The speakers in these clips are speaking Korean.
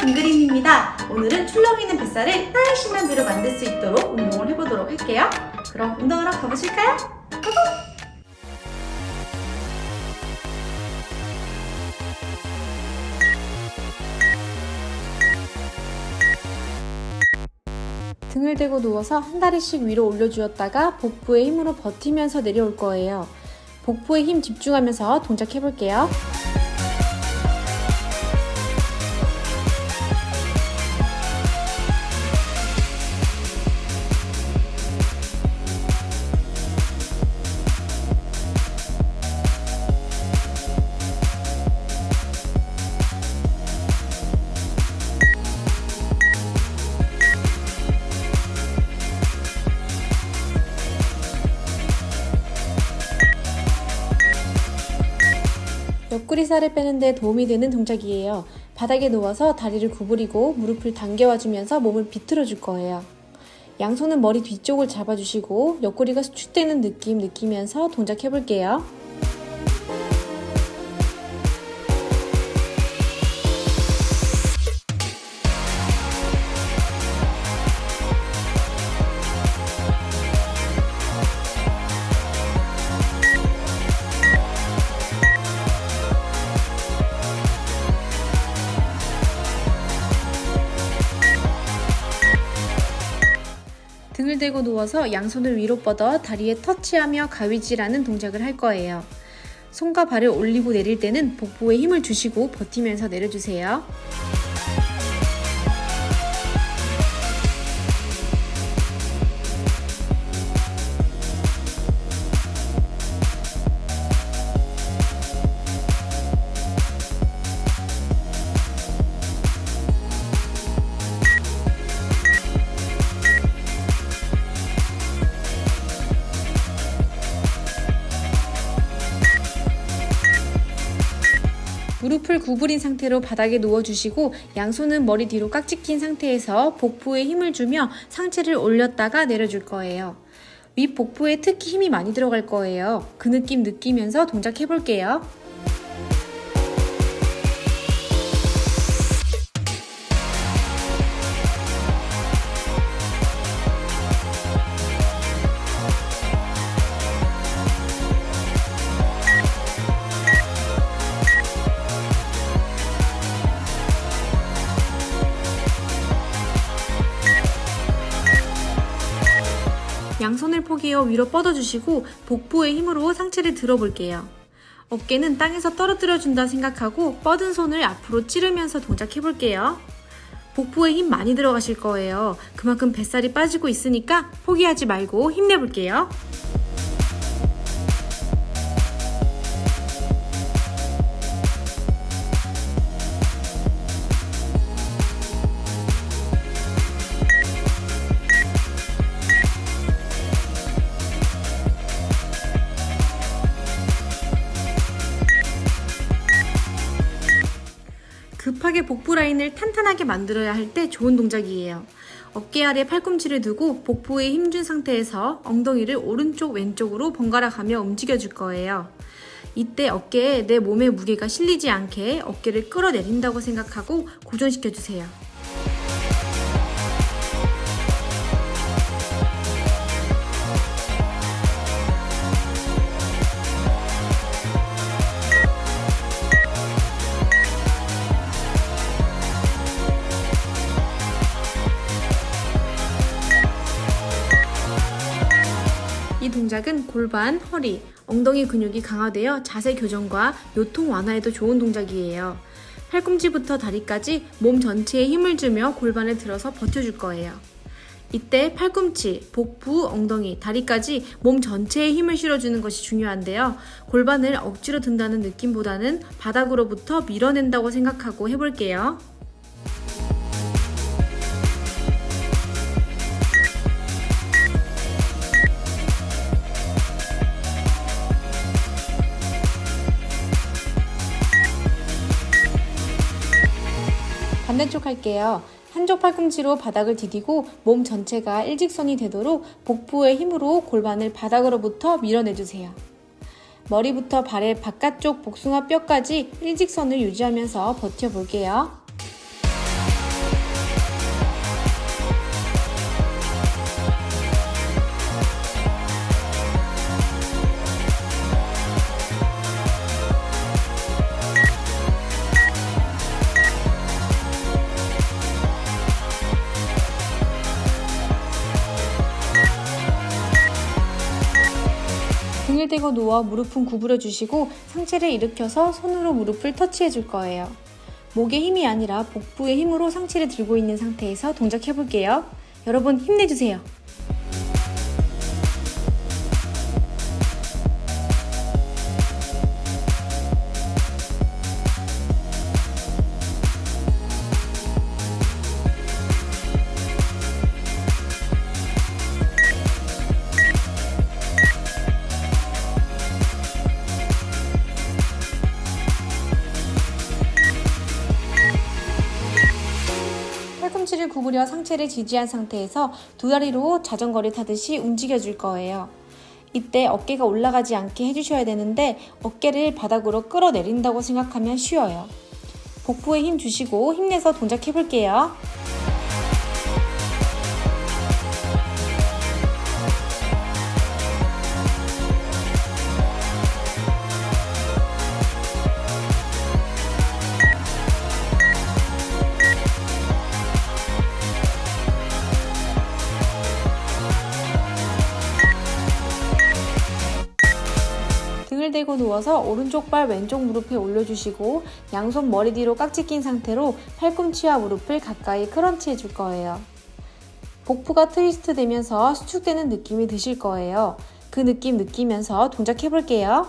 김그린입니다. 오늘은 출렁이는 뱃살을 날씬한 배로 만들 수 있도록 운동을 해보도록 할게요. 그럼 운동하러 가보실까요? 고고! 등을 대고 누워서 한 다리씩 위로 올려주었다가 복부의 힘으로 버티면서 내려올 거예요. 복부에 힘 집중하면서 동작해볼게요. 옆구리살을 빼는 데 도움이 되는 동작이에요. 바닥에 누워서 다리를 구부리고 무릎을 당겨와주면서 몸을 비틀어 줄 거예요. 양손은 머리 뒤쪽을 잡아주시고 옆구리가 수축되는 느낌 느끼면서 동작해 볼게요. 등을 대고 누워서 양손을 위로 뻗어 다리에 터치하며 가위질하는 동작을 할 거예요. 손과 발을 올리고 내릴 때는 복부에 힘을 주시고 버티면서 내려주세요. 무릎을 구부린 상태로 바닥에 누워주시고 양손은 머리 뒤로 깍지 낀 상태에서 복부에 힘을 주며 상체를 올렸다가 내려줄 거예요. 윗 복부에 특히 힘이 많이 들어갈 거예요. 그 느낌 느끼면서 동작해 볼게요. 양손을 포개어 위로 뻗어주시고 복부의 힘으로 상체를 들어볼게요. 어깨는 땅에서 떨어뜨려준다 생각하고 뻗은 손을 앞으로 찌르면서 동작해볼게요. 복부에 힘 많이 들어가실 거예요. 그만큼 뱃살이 빠지고 있으니까 포기하지 말고 힘내볼게요. 급하게 복부 라인을 탄탄하게 만들어야 할 때 좋은 동작이에요. 어깨 아래 팔꿈치를 두고 복부에 힘준 상태에서 엉덩이를 오른쪽 왼쪽으로 번갈아 가며 움직여 줄 거예요. 이때 어깨에 내 몸의 무게가 실리지 않게 어깨를 끌어내린다고 생각하고 고정시켜 주세요. 이 동작은 골반, 허리, 엉덩이 근육이 강화되어 자세 교정과 요통 완화에도 좋은 동작이에요. 팔꿈치부터 다리까지 몸 전체에 힘을 주며 골반을 들어서 버텨줄 거예요. 이때 팔꿈치, 복부, 엉덩이, 다리까지 몸 전체에 힘을 실어주는 것이 중요한데요. 골반을 억지로 든다는 느낌보다는 바닥으로부터 밀어낸다고 생각하고 해볼게요. 반대쪽 할게요. 한쪽 팔꿈치로 바닥을 디디고 몸 전체가 일직선이 되도록 복부의 힘으로 골반을 바닥으로부터 밀어내주세요. 머리부터 발의 바깥쪽 복숭아 뼈까지 일직선을 유지하면서 버텨볼게요. 대고 누워 무릎은 구부려 주시고 상체를 일으켜서 손으로 무릎을 터치해 줄 거예요. 목에 힘이 아니라 복부의 힘으로 상체를 들고 있는 상태에서 동작해 볼게요. 여러분 힘내주세요. 팔꿈치를 구부려 상체를 지지한 상태에서 두 다리로 자전거를 타듯이 움직여 줄 거예요. 이때 어깨가 올라가지 않게 해주셔야 되는데 어깨를 바닥으로 끌어내린다고 생각하면 쉬워요. 복부에 힘 주시고 힘내서 동작해 볼게요. 등을 대고 누워서 오른쪽 발 왼쪽 무릎에 올려주시고 양손 머리 뒤로 깍지 낀 상태로 팔꿈치와 무릎을 가까이 크런치 해줄 거예요. 복부가 트위스트 되면서 수축되는 느낌이 드실 거예요. 그 느낌 느끼면서 동작해 볼게요.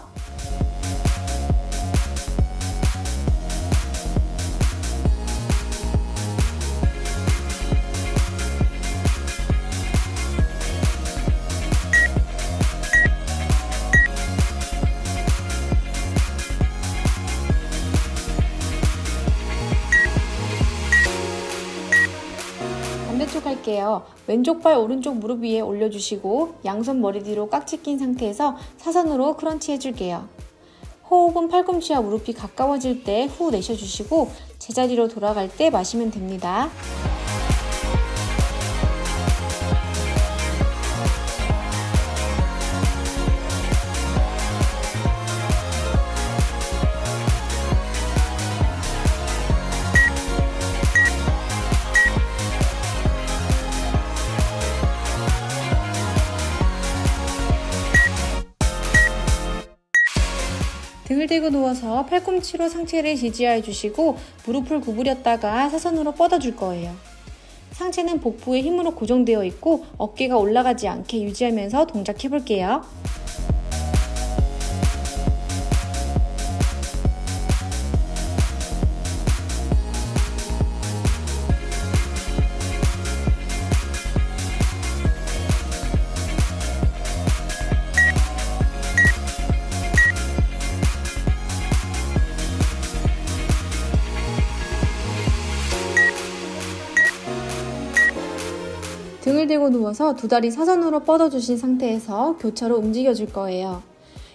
반대쪽 할게요. 왼쪽 발 오른쪽 무릎 위에 올려주시고 양손 머리 뒤로 깍지 낀 상태에서 사선으로 크런치 해줄게요. 호흡은 팔꿈치와 무릎이 가까워질 때 후 내쉬어주시고 제자리로 돌아갈 때 마시면 됩니다. 등을 대고 누워서 팔꿈치로 상체를 지지해 주시고 무릎을 구부렸다가 사선으로 뻗어줄 거예요. 상체는 복부의 힘으로 고정되어 있고 어깨가 올라가지 않게 유지하면서 동작해 볼게요. 등을 대고 누워서 두 다리 사선으로 뻗어주신 상태에서 교차로 움직여 줄 거예요.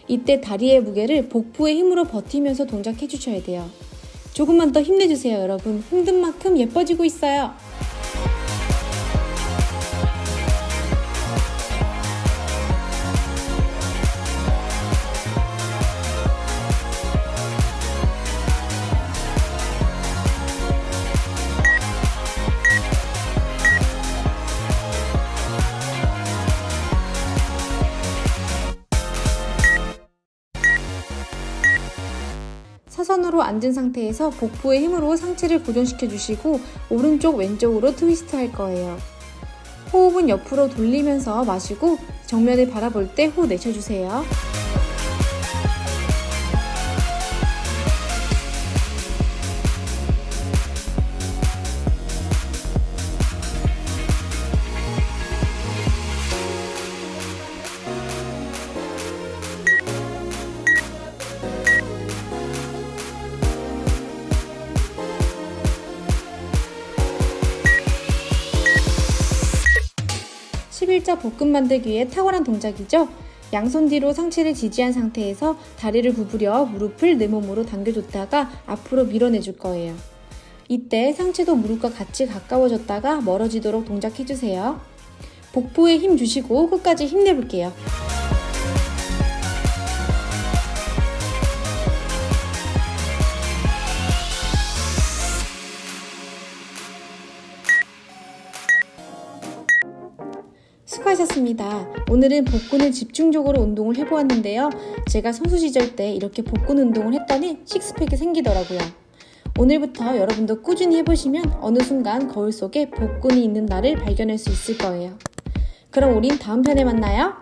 이때 다리의 무게를 복부의 힘으로 버티면서 동작해 주셔야 돼요. 조금만 더 힘내주세요, 여러분. 힘든 만큼 예뻐지고 있어요. 사선으로 앉은 상태에서 복부의 힘으로 상체를 고정시켜 주시고 오른쪽 왼쪽으로 트위스트 할 거예요. 호흡은 옆으로 돌리면서 마시고 정면을 바라볼 때 후 내쉬어주세요. 십일자 볶음 만들기에 탁월한 동작이죠? 양손 뒤로 상체를 지지한 상태에서 다리를 구부려 무릎을 내 몸으로 당겨줬다가 앞으로 밀어내줄 거예요. 이때 상체도 무릎과 같이 가까워졌다가 멀어지도록 동작해주세요. 복부에 힘 주시고 끝까지 힘내볼게요. 수고하셨습니다. 반갑습니다. 오늘은 복근을 집중적으로 운동을 해보았는데요. 제가 선수 시절 때 이렇게 복근 운동을 했더니 식스팩이 생기더라고요. 오늘부터 여러분도 꾸준히 해보시면 어느 순간 거울 속에 복근이 있는 나를 발견할 수 있을 거예요. 그럼 우린 다음 편에 만나요.